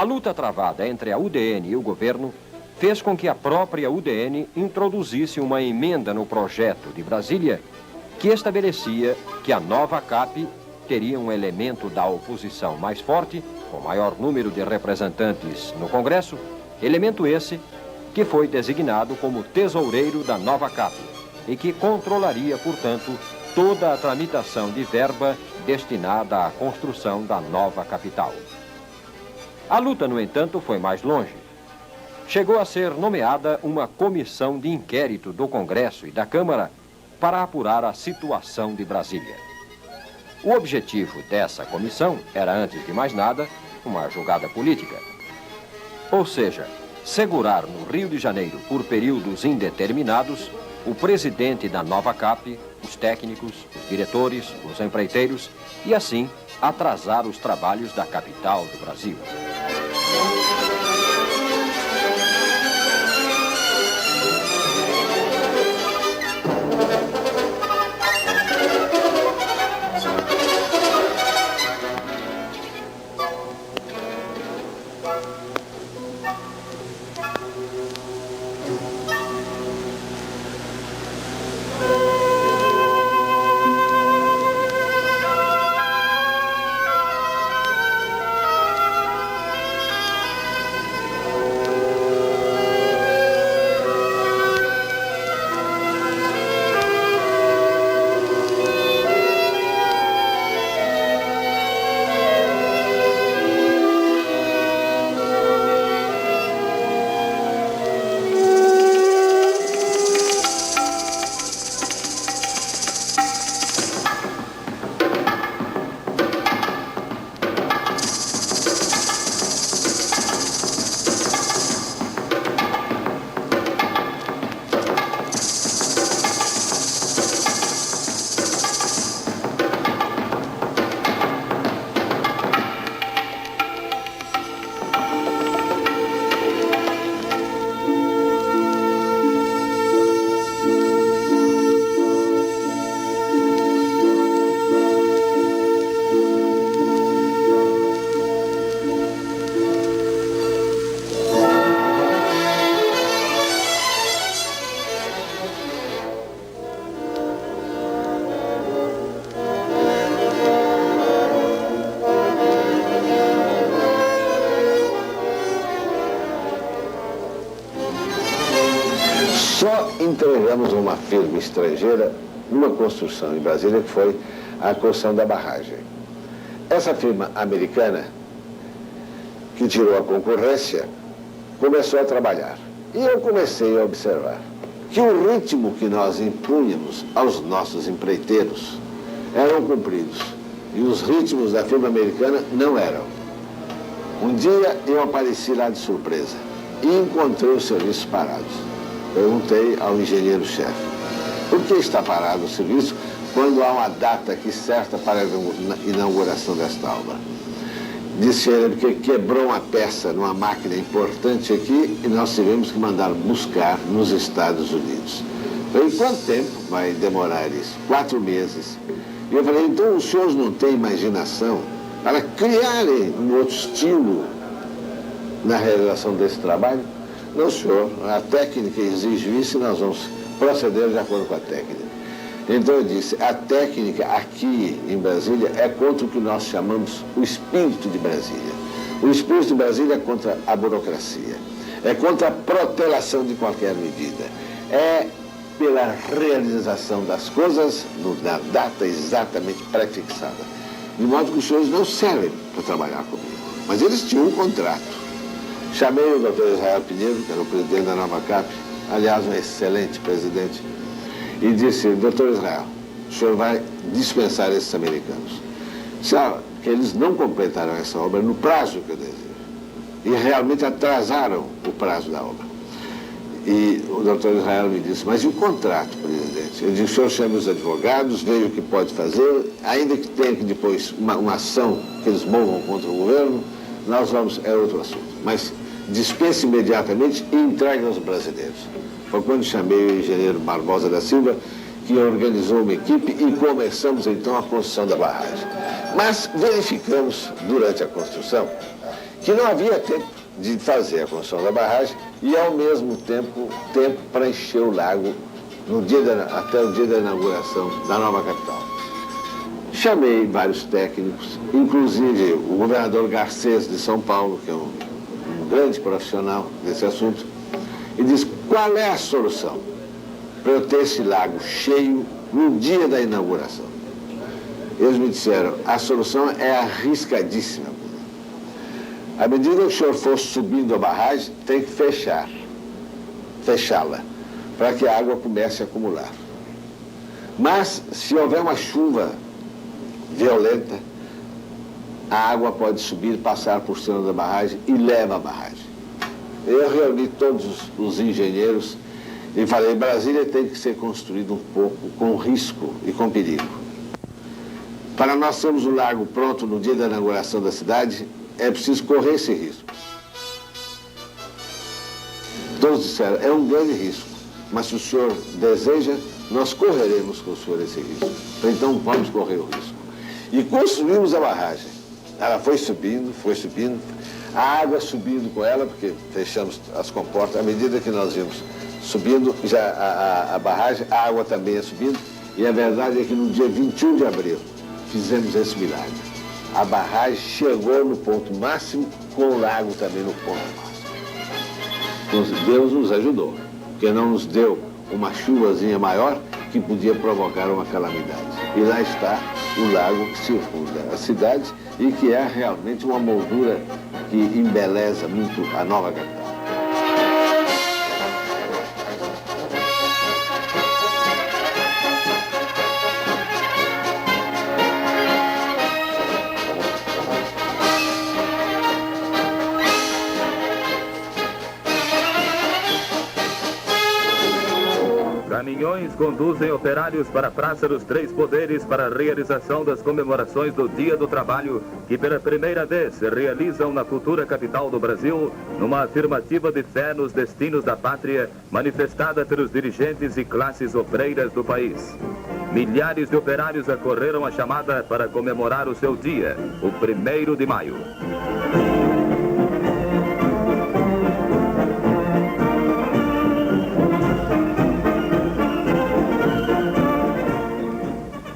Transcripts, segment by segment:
A luta travada entre a UDN e o governo fez com que a própria UDN introduzisse uma emenda no projeto de Brasília que estabelecia que a nova CAP teria um elemento da oposição mais forte, com maior número de representantes no Congresso, elemento esse que foi designado como tesoureiro da nova CAP e que controlaria, portanto, toda a tramitação de verba destinada à construção da nova capital. A luta, no entanto, foi mais longe. Chegou a ser nomeada uma comissão de inquérito do Congresso e da Câmara para apurar a situação de Brasília. O objetivo dessa comissão era, antes de mais nada, uma jogada política. Ou seja, segurar no Rio de Janeiro, por períodos indeterminados, o presidente da nova CAP, os técnicos, os diretores, os empreiteiros e, assim, atrasar os trabalhos da capital do Brasil. Só entregamos uma firma estrangeira numa construção em Brasília, que foi a construção da barragem. Essa firma americana, que tirou a concorrência, começou a trabalhar. E eu comecei a observar que o ritmo que nós impunhamos aos nossos empreiteiros eram cumpridos. E os ritmos da firma americana não eram. Um dia eu apareci lá de surpresa e encontrei os serviços parados. Perguntei ao engenheiro-chefe, por que está parado o serviço quando há uma data aqui certa para a inauguração desta obra? Disse ele que quebrou uma peça numa máquina importante aqui e nós tivemos que mandar buscar nos Estados Unidos. Falei, quanto tempo vai demorar isso? 4 meses. E eu falei, então os senhores não têm imaginação para criarem um outro estilo na realização desse trabalho? Não, senhor, a técnica exige isso e nós vamos proceder de acordo com a técnica. Então eu disse, a técnica aqui em Brasília é contra o que nós chamamos o espírito de Brasília. O espírito de Brasília é contra a burocracia, é contra a protelação de qualquer medida, é pela realização das coisas na data exatamente pré-fixada. De modo que os senhores não servem para trabalhar comigo. Mas eles tinham um contrato. Chamei o Dr. Israel Pinheiro, que era o presidente da nova CAP, aliás, um excelente presidente, e disse, Dr. Israel, o senhor vai dispensar esses americanos. Sabe que eles não completaram essa obra no prazo que eu desejo. E realmente atrasaram o prazo da obra. E o Dr. Israel me disse, mas e o contrato, presidente? Eu disse, o senhor chama os advogados, veja o que pode fazer, ainda que tenha que depois uma ação que eles movam contra o governo, nós vamos, é outro assunto. Mas dispense imediatamente e entregue aos brasileiros. Foi quando chamei o engenheiro Barbosa da Silva, que organizou uma equipe e começamos então a construção da barragem. Mas verificamos durante a construção que não havia tempo de fazer a construção da barragem e, ao mesmo tempo para encher o lago até o dia da inauguração da nova capital. Chamei vários técnicos, inclusive o governador Garcês de São Paulo, que é um grande profissional desse assunto, e disse: qual é a solução para eu ter esse lago cheio no dia da inauguração? Eles me disseram: a solução é arriscadíssima. À medida que o senhor for subindo a barragem, tem que fechá-la, para que a água comece a acumular. Mas, se houver uma chuva violenta, a água pode subir, passar por cima da barragem e leva a barragem. Eu reuni todos os engenheiros e falei: Brasília tem que ser construída um pouco com risco e com perigo. Para nós termos o lago pronto no dia da inauguração da cidade, é preciso correr esse risco. Todos disseram: é um grande risco, mas se o senhor deseja, nós correremos com o senhor esse risco. Então vamos correr o risco. E construímos a barragem. Ela foi subindo, a água subindo com ela, porque fechamos as comportas. À medida que nós íamos subindo, já a barragem, a água também ia subindo. E a verdade é que no dia 21 de abril fizemos esse milagre. A barragem chegou no ponto máximo, com o lago também no ponto máximo. Deus nos ajudou, porque não nos deu uma chuvazinha maior que podia provocar uma calamidade. E lá está o lago que circunda a cidade e que é realmente uma moldura que embeleza muito a nova capital. Caminhões conduzem operários para a Praça dos Três Poderes para a realização das comemorações do Dia do Trabalho, que pela primeira vez se realizam na futura capital do Brasil, numa afirmativa de fé nos destinos da pátria, manifestada pelos dirigentes e classes obreiras do país. Milhares de operários acorreram a chamada para comemorar o seu dia, o 1º de maio.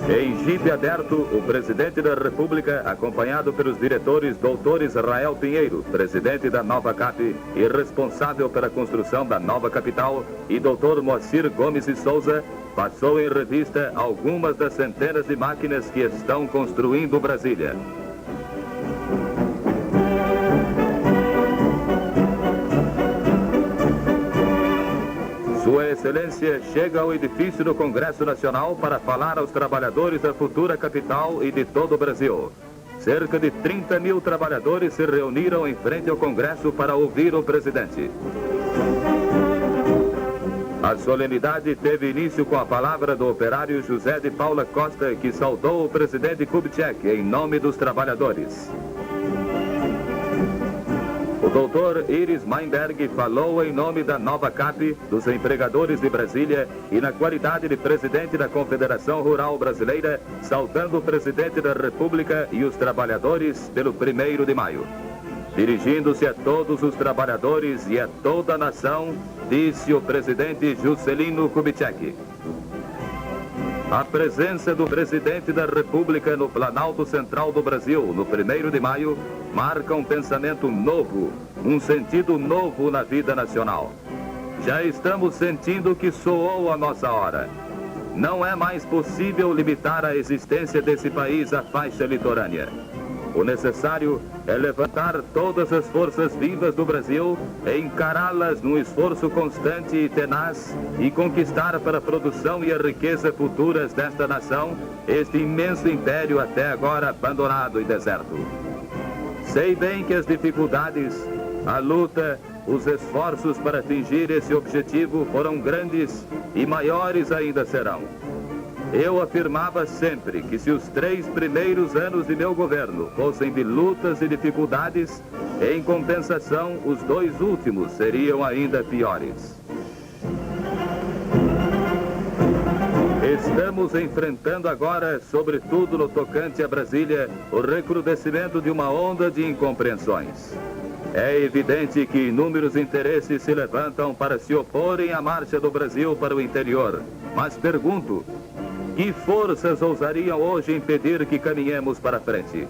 Em jipe aberto, o presidente da República, acompanhado pelos diretores Dr. Israel Pinheiro, presidente da nova CAP e responsável pela construção da nova capital, e Dr. Moacir Gomes de Souza, passou em revista algumas das centenas de máquinas que estão construindo Brasília. Sua Excelência chega ao edifício do Congresso Nacional para falar aos trabalhadores da futura capital e de todo o Brasil. Cerca de 30 mil trabalhadores se reuniram em frente ao Congresso para ouvir o presidente. A solenidade teve início com a palavra do operário José de Paula Costa, que saudou o presidente Kubitschek em nome dos trabalhadores. O doutor Iris Meinberg falou em nome da nova CAP, dos empregadores de Brasília e na qualidade de presidente da Confederação Rural Brasileira, saudando o presidente da República e os trabalhadores pelo 1º de maio. Dirigindo-se a todos os trabalhadores e a toda a nação, disse o presidente Juscelino Kubitschek: a presença do presidente da República no Planalto Central do Brasil, no 1º de maio, marca um pensamento novo, um sentido novo na vida nacional. Já estamos sentindo que soou a nossa hora. Não é mais possível limitar a existência desse país à faixa litorânea. O necessário é levantar todas as forças vivas do Brasil e encará-las num esforço constante e tenaz e conquistar para a produção e a riqueza futuras desta nação este imenso império até agora abandonado e deserto. Sei bem que as dificuldades, a luta, os esforços para atingir esse objetivo foram grandes e maiores ainda serão. Eu afirmava sempre que se os 3 primeiros anos de meu governo fossem de lutas e dificuldades, em compensação, os 2 últimos seriam ainda piores. Estamos enfrentando agora, sobretudo no tocante a Brasília, o recrudescimento de uma onda de incompreensões. É evidente que inúmeros interesses se levantam para se oporem à marcha do Brasil para o interior. Mas pergunto, que forças ousariam hoje impedir que caminhemos para frente?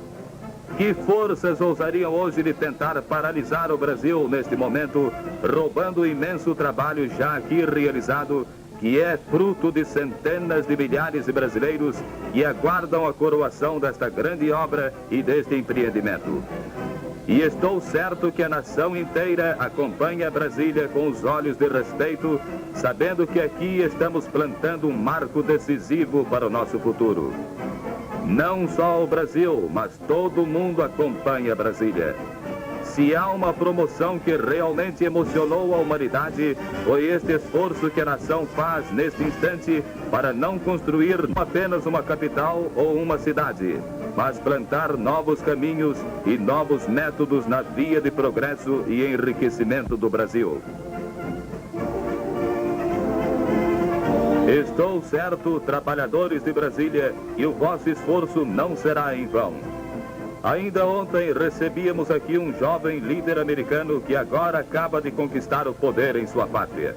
Que forças ousariam hoje de tentar paralisar o Brasil neste momento, roubando o imenso trabalho já aqui realizado, que é fruto de centenas de milhares de brasileiros que aguardam a coroação desta grande obra e deste empreendimento? E estou certo que a nação inteira acompanha Brasília com os olhos de respeito, sabendo que aqui estamos plantando um marco decisivo para o nosso futuro. Não só o Brasil, mas todo mundo acompanha Brasília. Se há uma promoção que realmente emocionou a humanidade, foi este esforço que a nação faz neste instante para não construir apenas uma capital ou uma cidade, mas plantar novos caminhos e novos métodos na via de progresso e enriquecimento do Brasil. Estou certo, trabalhadores de Brasília, que o vosso esforço não será em vão. Ainda ontem recebíamos aqui um jovem líder americano que agora acaba de conquistar o poder em sua pátria.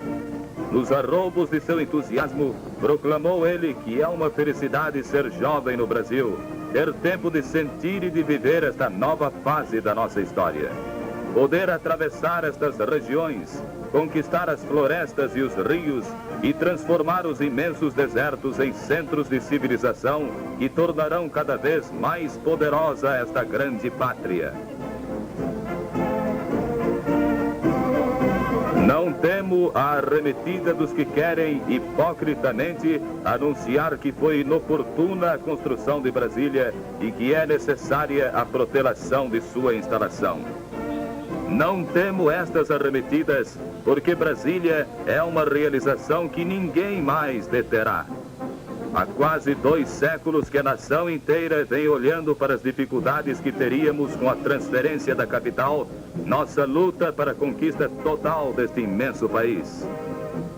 Nos arroubos de seu entusiasmo, proclamou ele que é uma felicidade ser jovem no Brasil, ter tempo de sentir e de viver esta nova fase da nossa história. Poder atravessar estas regiões, conquistar as florestas e os rios e transformar os imensos desertos em centros de civilização que tornarão cada vez mais poderosa esta grande pátria. Não temo a arremetida dos que querem hipocritamente anunciar que foi inoportuna a construção de Brasília e que é necessária a protelação de sua instalação. Não temo estas arremetidas, porque Brasília é uma realização que ninguém mais deterá. Há quase 2 séculos que a nação inteira vem olhando para as dificuldades que teríamos com a transferência da capital, nossa luta para a conquista total deste imenso país.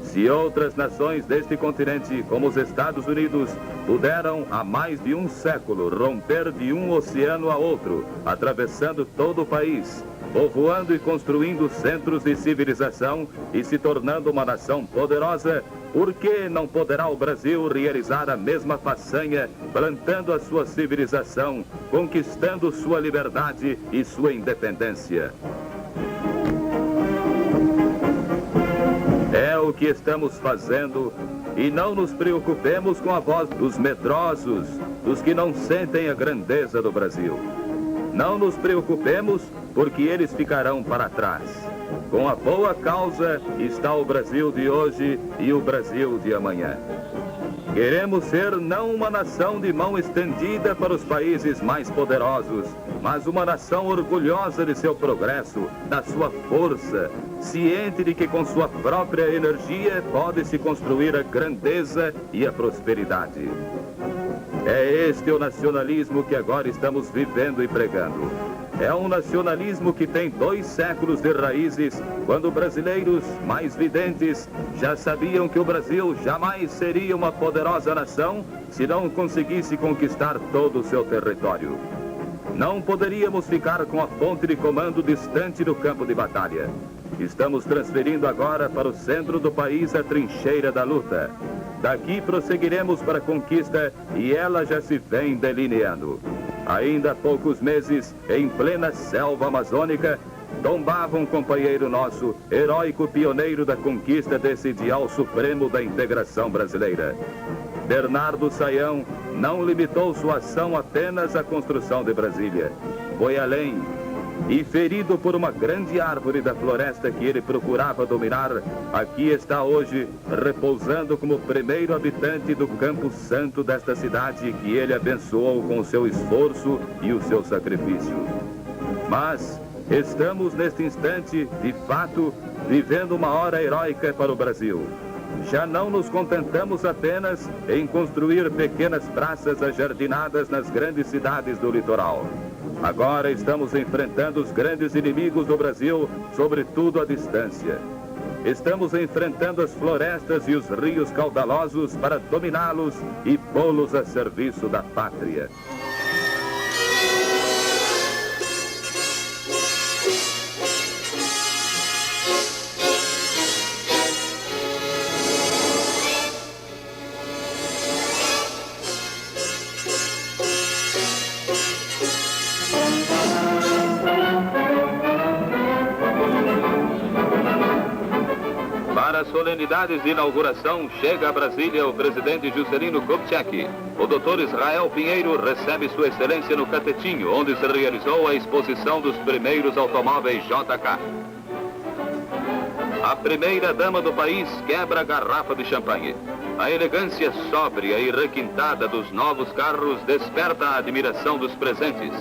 Se outras nações deste continente, como os Estados Unidos, puderam há mais de 1 século romper de um oceano a outro, atravessando todo o país, povoando e construindo centros de civilização e se tornando uma nação poderosa, por que não poderá o Brasil realizar a mesma façanha, plantando a sua civilização, conquistando sua liberdade e sua independência? É o que estamos fazendo e não nos preocupemos com a voz dos medrosos, dos que não sentem a grandeza do Brasil. Não nos preocupemos porque eles ficarão para trás. Com a boa causa está o Brasil de hoje e o Brasil de amanhã. Queremos ser não uma nação de mão estendida para os países mais poderosos, mas uma nação orgulhosa de seu progresso, da sua força, ciente de que com sua própria energia pode-se construir a grandeza e a prosperidade. É este o nacionalismo que agora estamos vivendo e pregando. É um nacionalismo que tem 2 séculos de raízes, quando brasileiros mais videntes já sabiam que o Brasil jamais seria uma poderosa nação se não conseguisse conquistar todo o seu território. Não poderíamos ficar com a ponte de comando distante do campo de batalha. Estamos transferindo agora para o centro do país a trincheira da luta. Daqui prosseguiremos para a conquista e ela já se vem delineando. Ainda há poucos meses, em plena selva amazônica, tombava um companheiro nosso, heróico pioneiro da conquista desse ideal supremo da integração brasileira. Bernardo Sayão não limitou sua ação apenas à construção de Brasília. Foi além. E ferido por uma grande árvore da floresta que ele procurava dominar, aqui está hoje, repousando como primeiro habitante do Campo Santo desta cidade que ele abençoou com o seu esforço e o seu sacrifício. Mas estamos neste instante, de fato, vivendo uma hora heróica para o Brasil. Já não nos contentamos apenas em construir pequenas praças ajardinadas nas grandes cidades do litoral. Agora estamos enfrentando os grandes inimigos do Brasil, sobretudo à distância. estamos enfrentando as florestas e os rios caudalosos para dominá-los e pô-los a serviço da pátria. Para as solenidades de inauguração, chega a Brasília o presidente Juscelino Kubitschek. O Dr. Israel Pinheiro recebe Sua Excelência no Catetinho, onde se realizou a exposição dos primeiros automóveis JK. A primeira-dama do país quebra a garrafa de champanhe. A elegância sóbria e requintada dos novos carros desperta a admiração dos presentes.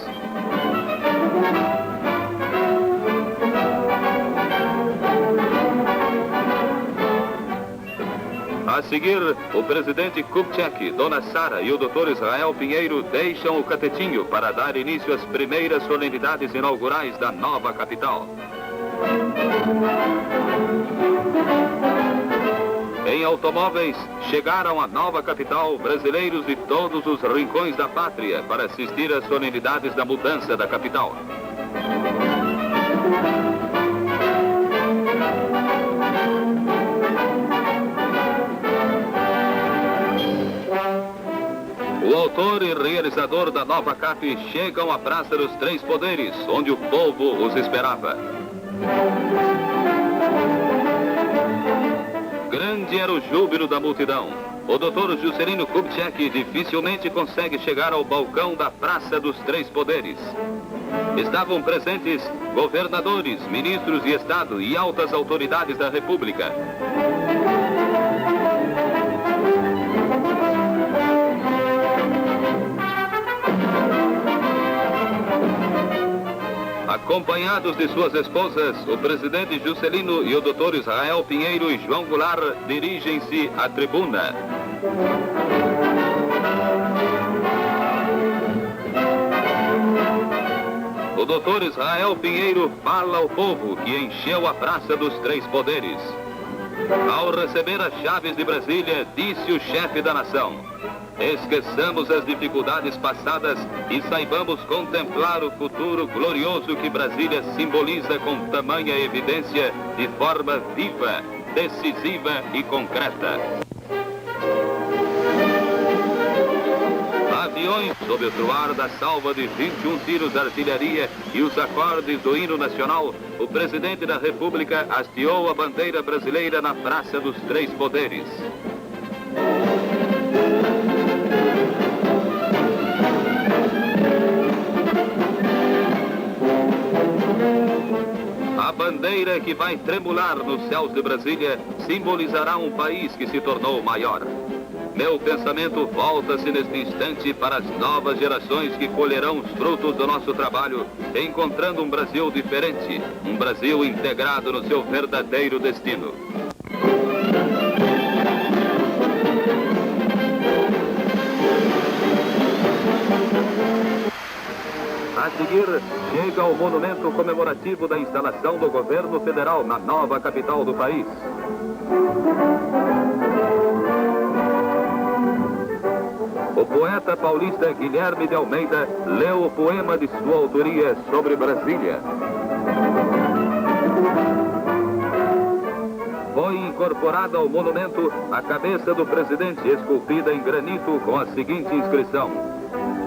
A seguir, o presidente Kubitschek, Dona Sara e o Dr. Israel Pinheiro deixam o Catetinho para dar início às primeiras solenidades inaugurais da nova capital. Em automóveis, chegaram à nova capital brasileiros de todos os rincões da pátria para assistir às solenidades da mudança da capital. O autor e realizador da nova CAP chegam à Praça dos Três Poderes, onde o povo os esperava. Grande era o júbilo da multidão. O Dr. Juscelino Kubitschek dificilmente consegue chegar ao balcão da Praça dos Três Poderes. Estavam presentes governadores, ministros de Estado e altas autoridades da República. Acompanhados de suas esposas, o presidente Juscelino e o Dr. Israel Pinheiro e João Goulart dirigem-se à tribuna. O Dr. Israel Pinheiro fala ao povo que encheu a Praça dos Três Poderes. Ao receber as chaves de Brasília, disse o chefe da nação: esqueçamos as dificuldades passadas e saibamos contemplar o futuro glorioso que Brasília simboliza com tamanha evidência, de forma viva, decisiva e concreta. Aviões sob o truar da salva de 21 tiros de artilharia e os acordes do hino nacional, o presidente da República hasteou a bandeira brasileira na Praça dos Três Poderes. A bandeira que vai tremular nos céus de Brasília simbolizará um país que se tornou maior. Meu pensamento volta-se neste instante para as novas gerações que colherão os frutos do nosso trabalho, encontrando um Brasil diferente, um Brasil integrado no seu verdadeiro destino. A seguir, chega o monumento comemorativo da instalação do governo federal na nova capital do país. O poeta paulista Guilherme de Almeida leu o poema de sua autoria sobre Brasília. Foi incorporada ao monumento a cabeça do presidente esculpida em granito com a seguinte inscrição: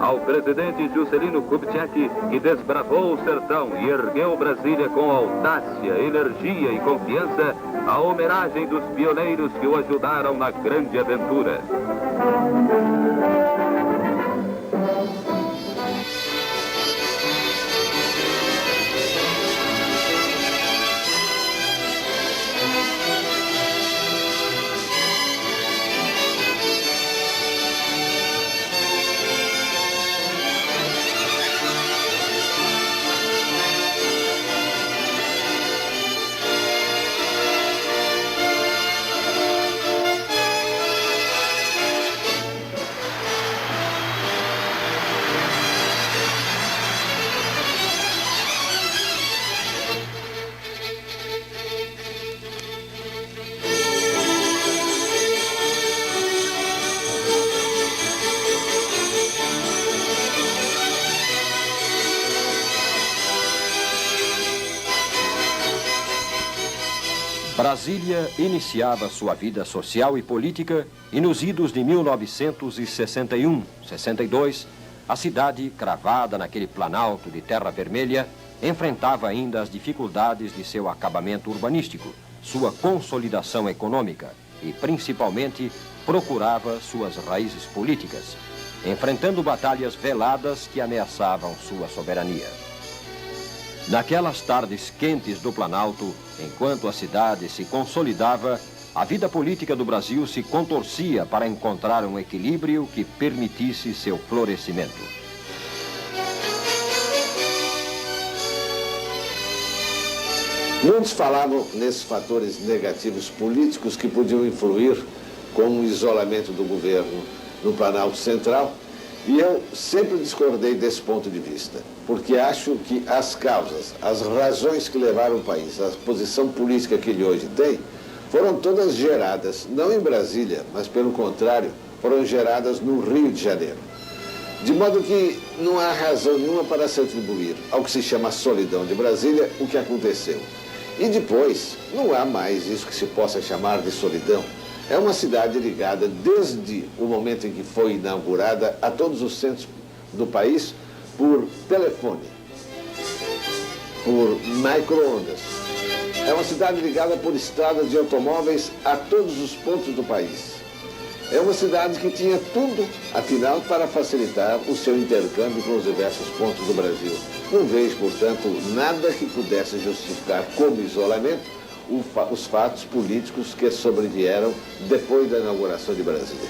ao presidente Juscelino Kubitschek, que desbravou o sertão e ergueu Brasília com audácia, energia e confiança, a homenagem dos pioneiros que o ajudaram na grande aventura. Brasília iniciava sua vida social e política e nos idos de 1961, 62, a cidade, cravada naquele planalto de terra vermelha, enfrentava ainda as dificuldades de seu acabamento urbanístico, sua consolidação econômica e, principalmente, procurava suas raízes políticas, enfrentando batalhas veladas que ameaçavam sua soberania. Naquelas tardes quentes do Planalto, enquanto a cidade se consolidava, a vida política do Brasil se contorcia para encontrar um equilíbrio que permitisse seu florescimento. Muitos falavam nesses fatores negativos políticos que podiam influir com o isolamento do governo no Planalto Central, e eu sempre discordei desse ponto de vista, porque acho que as causas, as razões que levaram o país à posição política que ele hoje tem, foram todas geradas, não em Brasília, mas pelo contrário, foram geradas no Rio de Janeiro. De modo que não há razão nenhuma para se atribuir ao que se chama solidão de Brasília o que aconteceu. E depois, não há mais isso que se possa chamar de solidão. É uma cidade ligada desde o momento em que foi inaugurada a todos os centros do país por telefone, por micro-ondas. É uma cidade ligada por estradas de automóveis a todos os pontos do país. É uma cidade que tinha tudo, afinal, para facilitar o seu intercâmbio com os diversos pontos do Brasil. Não vejo, portanto, nada que pudesse justificar como isolamento os fatos políticos que sobrevieram depois da inauguração de Brasília.